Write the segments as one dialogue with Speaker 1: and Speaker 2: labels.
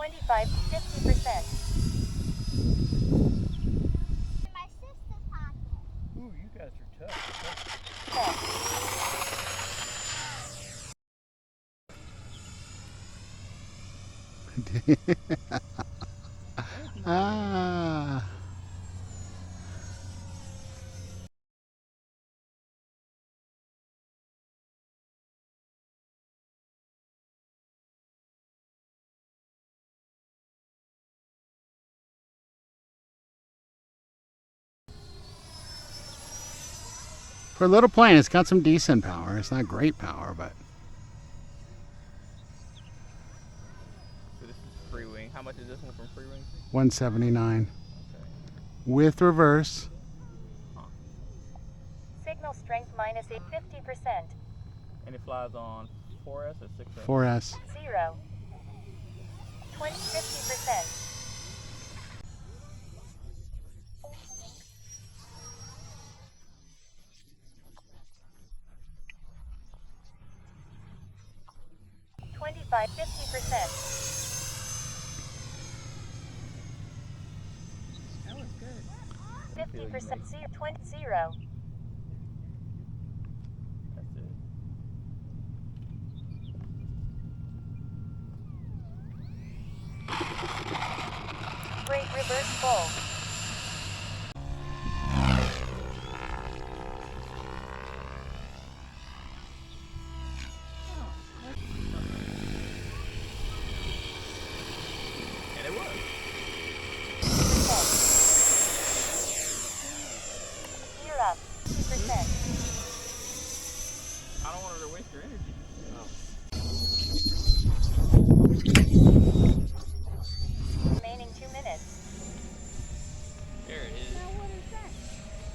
Speaker 1: 25 to 50%.
Speaker 2: My sister's pocket.
Speaker 3: Ooh, you guys are tough.
Speaker 1: 10.
Speaker 4: Ah. For a little plane, it's got some decent power. It's not great power, but
Speaker 3: So this is Freewing. How much is this one from Freewing?
Speaker 4: 179
Speaker 3: Okay.
Speaker 4: with reverse.
Speaker 1: Signal strength minus 50%.
Speaker 3: And it flies on 4S or 6S?
Speaker 4: 4S.
Speaker 1: 0. 50%. 25, 50%.
Speaker 3: That was good.
Speaker 1: 50%, 0.
Speaker 3: That's it.
Speaker 1: Brake reverse full.
Speaker 3: And it was.
Speaker 1: Gear up, 2%.
Speaker 3: I don't want her to waste your energy.
Speaker 1: Remaining 2 minutes.
Speaker 3: There it is.
Speaker 2: Now what is that?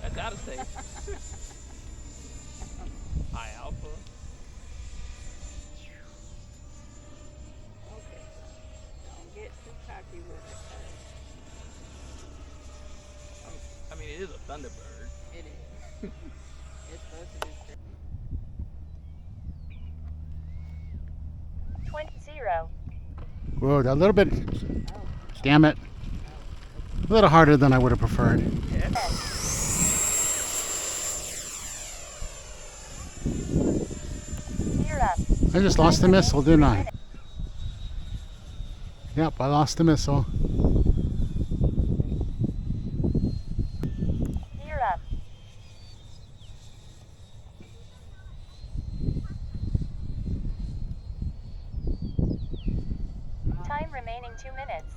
Speaker 3: That's out of state. High alpha.
Speaker 2: Okay. Don't get too cocky with it.
Speaker 3: I mean, it is a Thunderbird.
Speaker 2: It is. It's supposed to be.
Speaker 1: 20.
Speaker 4: Whoa, that little bit. Damn it. A little harder than I would have preferred.
Speaker 3: Yeah.
Speaker 1: Gear up.
Speaker 4: I just lost the missile, didn't I? Yep, I lost the missile.
Speaker 1: Gear up. Time remaining 2 minutes.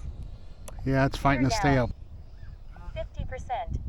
Speaker 4: Yeah, it's fighting to stay up.
Speaker 1: 50%.